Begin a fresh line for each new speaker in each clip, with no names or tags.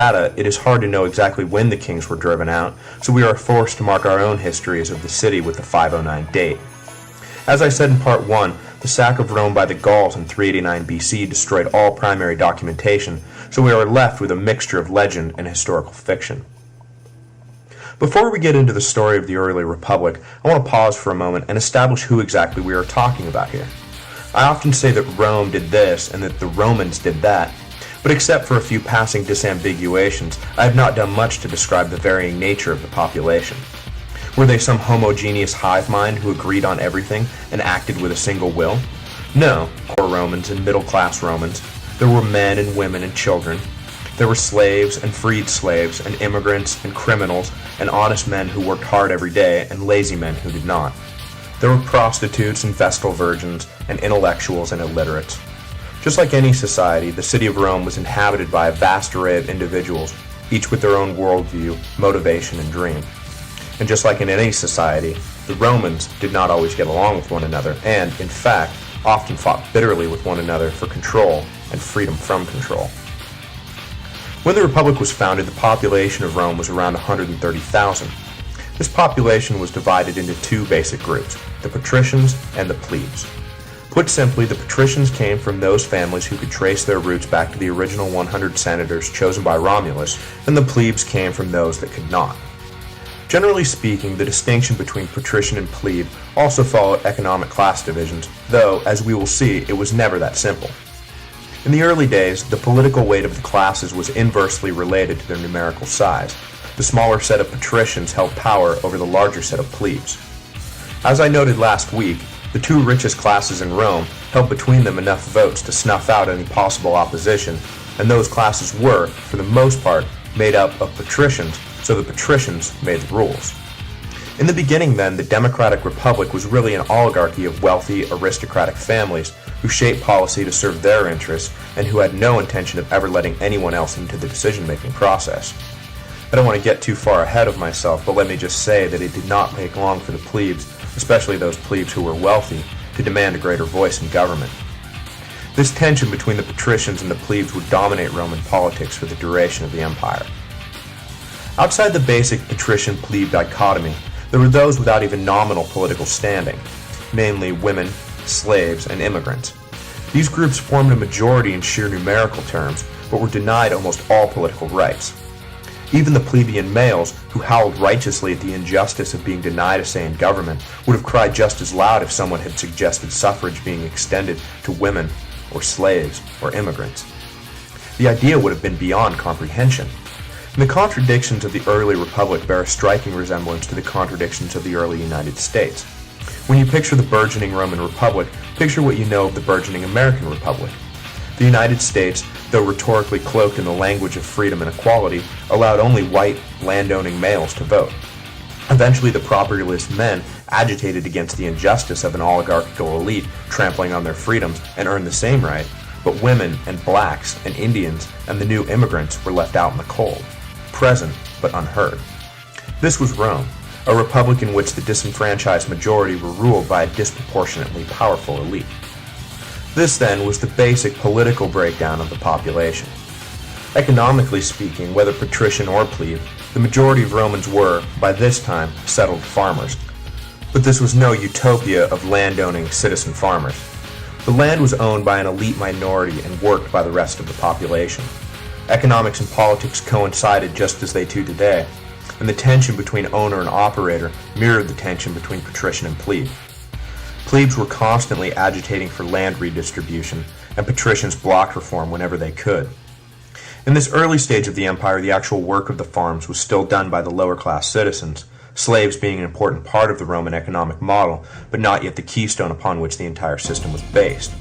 data, it is hard to know exactly when the kings were driven out, so we are forced to mark our own histories of the city with the 509 date. As I said in part 1, the sack of Rome by the Gauls in 389 BC destroyed all primary documentation, so we are left with a mixture of legend and historical fiction. Before we get into the story of the early republic, I want to pause for a moment and establish who exactly we are talking about here. I often say that Rome did this and that the Romans did that, but except for a few passing disambiguations, I have not done much to describe the varying nature of the population. Were they some homogeneous hive mind who agreed on everything and acted with a single will? No, poor Romans and middle-class Romans. There were men and women and children. There were slaves and freed slaves and immigrants and criminals and honest men who worked hard every day and lazy men who did not. There were prostitutes and vestal virgins and intellectuals and illiterates. Just like any society, the city of Rome was inhabited by a vast array of individuals, each with their own worldview, motivation, and dream. And just like in any society, the Romans did not always get along with one another and, in fact, often fought bitterly with one another for control and freedom from control. When the Republic was founded, the population of Rome was around 130,000. This population was divided into two basic groups, the patricians and the plebes. Put simply, the patricians came from those families who could trace their roots back to the original 100 senators chosen by Romulus, and the plebes came from those that could not. Generally speaking, the distinction between patrician and plebe also followed economic class divisions, though, as we will see, it was never that simple. In the early days, the political weight of the classes was inversely related to their numerical size. The smaller set of patricians held power over the larger set of plebes. As I noted last week, the two richest classes in Rome held between them enough votes to snuff out any possible opposition, and those classes were, for the most part, made up of patricians, so the patricians made the rules. In the beginning, then, the democratic republic was really an oligarchy of wealthy, aristocratic families who shaped policy to serve their interests and who had no intention of ever letting anyone else into the decision-making process. I don't want to get too far ahead of myself, but let me just say that it did not take long for the plebes, especially those plebes who were wealthy, to demand a greater voice in government. This tension between the patricians and the plebes would dominate Roman politics for the duration of the empire. Outside the basic patrician-plebe dichotomy, there were those without even nominal political standing, namely women, slaves, and immigrants. These groups formed a majority in sheer numerical terms, but were denied almost all political rights. Even the plebeian males, who howled righteously at the injustice of being denied a say in government, would have cried just as loud if someone had suggested suffrage being extended to women, or slaves, or immigrants. The idea would have been beyond comprehension. And the contradictions of the early republic bear a striking resemblance to the contradictions of the early United States. When you picture the burgeoning Roman Republic, picture what you know of the burgeoning American Republic. The United States, though rhetorically cloaked in the language of freedom and equality, allowed only white, landowning males to vote. Eventually, the propertyless men agitated against the injustice of an oligarchical elite trampling on their freedoms and earned the same right, but women and blacks and Indians and the new immigrants were left out in the cold, present but unheard. This was Rome, a republic in which the disenfranchised majority were ruled by a disproportionately powerful elite. This, then, was the basic political breakdown of the population. Economically speaking, whether patrician or plebe, the majority of Romans were, by this time, settled farmers. But this was no utopia of landowning citizen farmers. The land was owned by an elite minority and worked by the rest of the population. Economics and politics coincided just as they do today, and the tension between owner and operator mirrored the tension between patrician and plebe. Plebes were constantly agitating for land redistribution, and patricians blocked reform whenever they could. In this early stage of the empire, the actual work of the farms was still done by the lower-class citizens, slaves being an important part of the Roman economic model, but not yet the keystone upon which the entire system was based.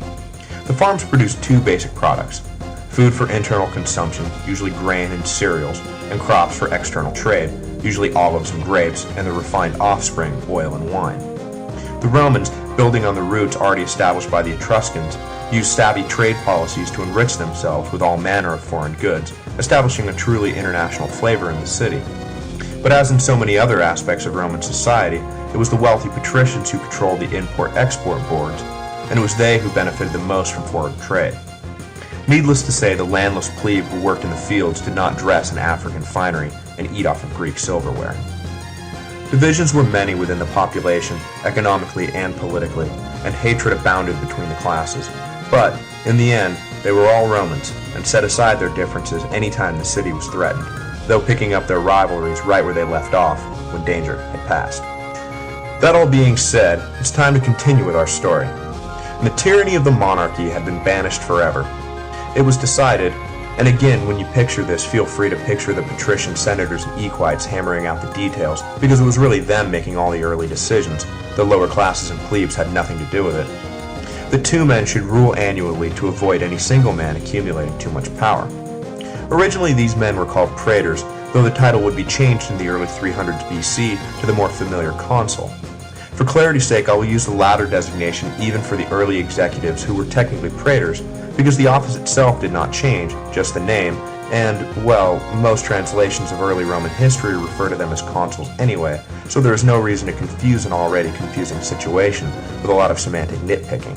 The farms produced two basic products: food for internal consumption, usually grain and cereals, and crops for external trade, usually olives and grapes, and the refined offspring, oil and wine. The Romans, building on the roots already established by the Etruscans, used savvy trade policies to enrich themselves with all manner of foreign goods, establishing a truly international flavor in the city. But as in so many other aspects of Roman society, it was the wealthy patricians who controlled the import-export boards, and it was they who benefited the most from foreign trade. Needless to say, the landless plebe who worked in the fields did not dress in African finery and eat off of Greek silverware. Divisions were many within the population, economically and politically, and hatred abounded between the classes. But, in the end, they were all Romans, and set aside their differences anytime the city was threatened, though picking up their rivalries right where they left off when danger had passed. That all being said, it's time to continue with our story. And the tyranny of the monarchy had been banished forever. It was decided, and again, when you picture this, feel free to picture the patrician senators and equites hammering out the details, because it was really them making all the early decisions. The lower classes and plebes had nothing to do with it. The 2 men should rule annually to avoid any single man accumulating too much power. Originally, these men were called praetors, though the title would be changed in the early 300s BC to the more familiar consul. For clarity's sake, I will use the latter designation even for the early executives who were technically praetors, because the office itself did not change, just the name, and, well, most translations of early Roman history refer to them as consuls anyway, so there is no reason to confuse an already confusing situation with a lot of semantic nitpicking.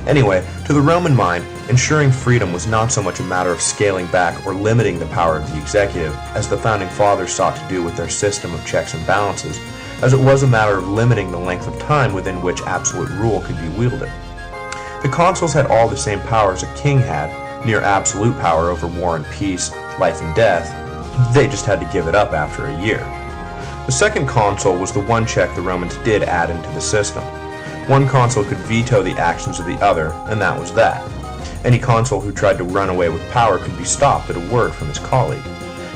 Anyway, to the Roman mind, ensuring freedom was not so much a matter of scaling back or limiting the power of the executive, as the Founding Fathers sought to do with their system of checks and balances, as it was a matter of limiting the length of time within which absolute rule could be wielded. The consuls had all the same powers a king had, near absolute power over war and peace, life and death. They just had to give it up after a year. The second consul was the one check the Romans did add into the system. One consul could veto the actions of the other, and that was that. Any consul who tried to run away with power could be stopped at a word from his colleague.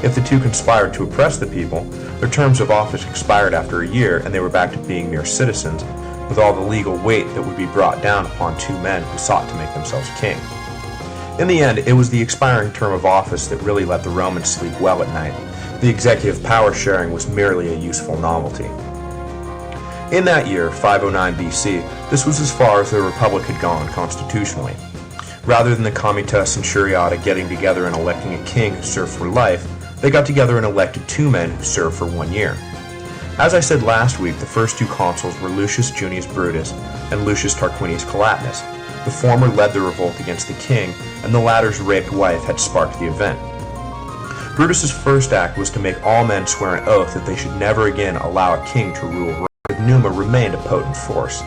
If the 2 conspired to oppress the people, their terms of office expired after a year and they were back to being mere citizens, with all the legal weight that would be brought down upon 2 men who sought to make themselves king. In the end, it was the expiring term of office that really let the Romans sleep well at night. The executive power sharing was merely a useful novelty. In that year, 509 BC, this was as far as the Republic had gone constitutionally. Rather than the comites centuriata getting together and electing a king who served for life, they got together and elected 2 men who served for 1 year. As I said last week, the first 2 consuls were Lucius Junius Brutus and Lucius Tarquinius Collatinus. The former led the revolt against the king, and the latter's raped wife had sparked the event. Brutus's first act was to make all men swear an oath that they should never again allow a king to rule Rome, but Numa remained a potent force.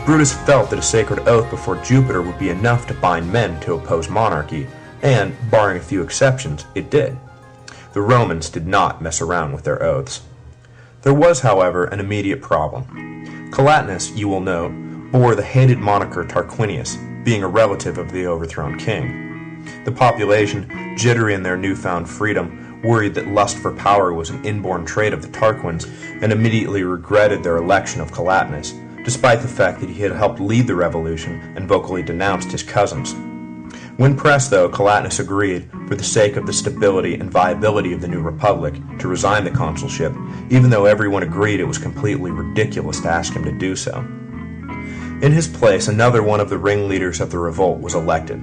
Brutus felt that a sacred oath before Jupiter would be enough to bind men to oppose monarchy, and, barring a few exceptions, it did. The Romans did not mess around with their oaths. There was, however, an immediate problem. Collatinus, you will note, bore the hated moniker Tarquinius, being a relative of the overthrown king. The population, jittery in their newfound freedom, worried that lust for power was an inborn trait of the Tarquins, and immediately regretted their election of Collatinus, despite the fact that he had helped lead the revolution and vocally denounced his cousins. When pressed, though, Collatinus agreed, for the sake of the stability and viability of the new republic, to resign the consulship, even though everyone agreed it was completely ridiculous to ask him to do so. In his place, another one of the ringleaders of the revolt was elected,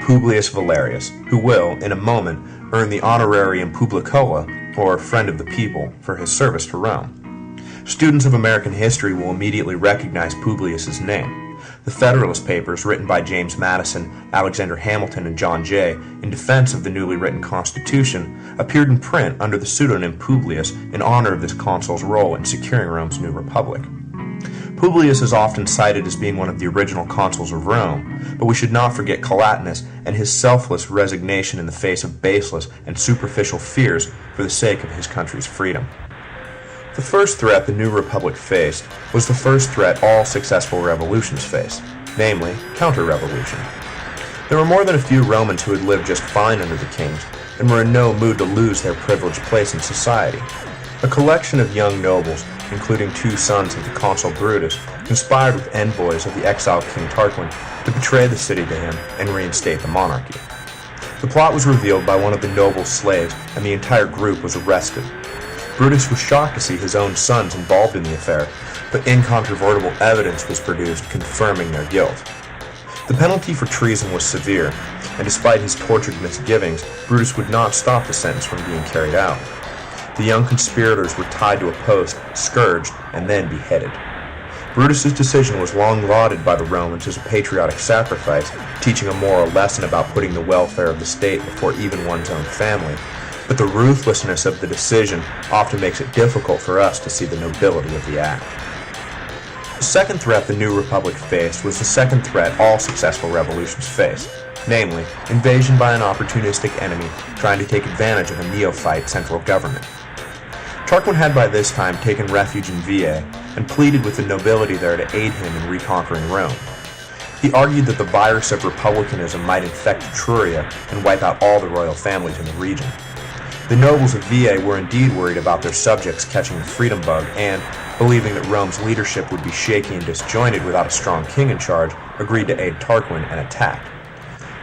Publius Valerius, who will, in a moment, earn the honorarium Publicola, or Friend of the People, for his service to Rome. Students of American history will immediately recognize Publius's name. The Federalist Papers, written by James Madison, Alexander Hamilton, and John Jay, in defense of the newly written Constitution, appeared in print under the pseudonym Publius in honor of this consul's role in securing Rome's new republic. Publius is often cited as being one of the original consuls of Rome, but we should not forget Collatinus and his selfless resignation in the face of baseless and superficial fears for the sake of his country's freedom. The first threat the new republic faced was the first threat all successful revolutions face, namely, counter-revolution. There were more than a few Romans who had lived just fine under the kings and were in no mood to lose their privileged place in society. A collection of young nobles, including 2 sons of the consul Brutus, conspired with envoys of the exiled King Tarquin to betray the city to him and reinstate the monarchy. The plot was revealed by one of the noble's slaves, and the entire group was arrested. Brutus was shocked to see his own sons involved in the affair, but incontrovertible evidence was produced confirming their guilt. The penalty for treason was severe, and despite his tortured misgivings, Brutus would not stop the sentence from being carried out. The young conspirators were tied to a post, scourged, and then beheaded. Brutus's decision was long lauded by the Romans as a patriotic sacrifice, teaching a moral lesson about putting the welfare of the state before even one's own family. But the ruthlessness of the decision often makes it difficult for us to see the nobility of the act. The second threat the new republic faced was the second threat all successful revolutions face, namely, invasion by an opportunistic enemy trying to take advantage of a neophyte central government. Tarquin had by this time taken refuge in Veii and pleaded with the nobility there to aid him in reconquering Rome. He argued that the virus of republicanism might infect Etruria and wipe out all the royal families in the region. The nobles of Veii were indeed worried about their subjects catching the freedom bug and, believing that Rome's leadership would be shaky and disjointed without a strong king in charge, agreed to aid Tarquin and attacked.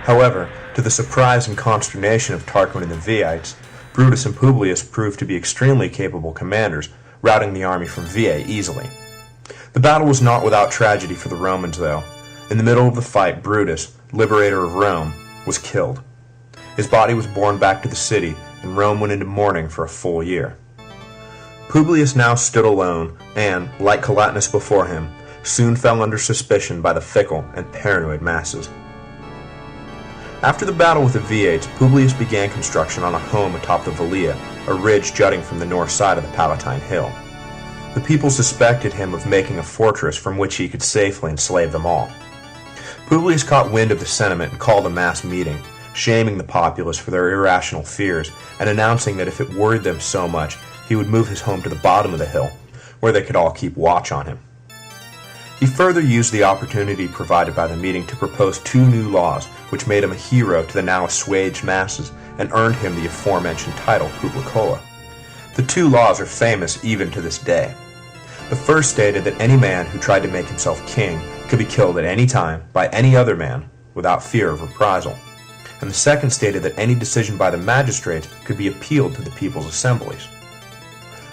However, to the surprise and consternation of Tarquin and the Veiites, Brutus and Publius proved to be extremely capable commanders, routing the army from Veii easily. The battle was not without tragedy for the Romans, though. In the middle of the fight, Brutus, liberator of Rome, was killed. His body was borne back to the city, and Rome went into mourning for a full year. Publius now stood alone, and, like Collatinus before him, soon fell under suspicion by the fickle and paranoid masses. After the battle with the Veiites, Publius began construction on a home atop the Velia, a ridge jutting from the north side of the Palatine Hill. The people suspected him of making a fortress from which he could safely enslave them all. Publius caught wind of the sentiment and called a mass meeting, shaming the populace for their irrational fears and announcing that if it worried them so much, he would move his home to the bottom of the hill, where they could all keep watch on him. He further used the opportunity provided by the meeting to propose 2 new laws, which made him a hero to the now assuaged masses and earned him the aforementioned title Publicola. The 2 laws are famous even to this day. The first stated that any man who tried to make himself king could be killed at any time by any other man without fear of reprisal. And the second stated that any decision by the magistrates could be appealed to the people's assemblies.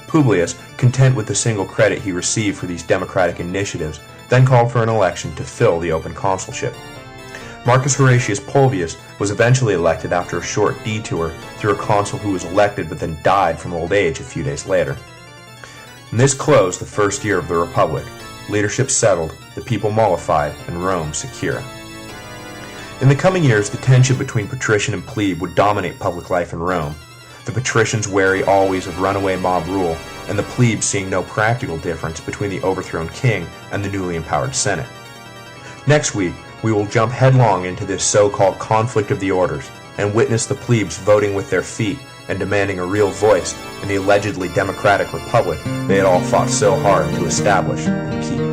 Publius, content with the single credit he received for these democratic initiatives, then called for an election to fill the open consulship. Marcus Horatius Pulvius was eventually elected after a short detour through a consul who was elected but then died from old age a few days later. And this closed the first year of the Republic, leadership settled, the people mollified, and Rome secure. In the coming years, the tension between patrician and plebe would dominate public life in Rome, the patricians wary always of runaway mob rule, and the plebes seeing no practical difference between the overthrown king and the newly empowered Senate. Next week, we will jump headlong into this so-called conflict of the orders and witness the plebes voting with their feet and demanding a real voice in the allegedly democratic republic they had all fought so hard to establish and keep.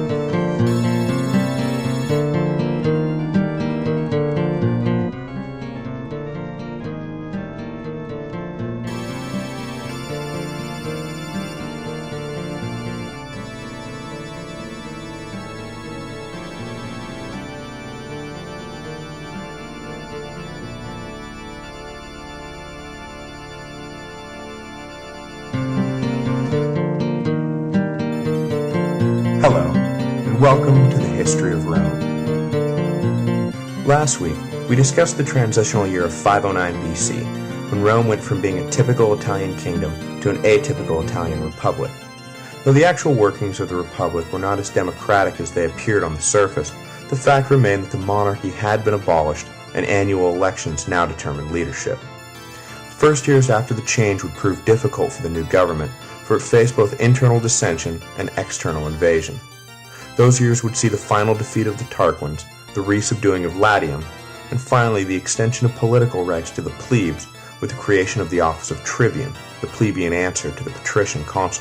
Hello, and welcome to the History of Rome. Last week, we discussed the transitional year of 509 BC, when Rome went from being a typical Italian kingdom to an atypical Italian republic. Though the actual workings of the republic were not as democratic as they appeared on the surface, the fact remained that the monarchy had been abolished and annual elections now determined leadership. The first years after the change would prove difficult for the new government, for it faced both internal dissension and external invasion. Those years would see the final defeat of the Tarquins, the resubduing of Latium, and finally the extension of political rights to the plebes with the creation of the office of tribune, the plebeian answer to the patrician consul.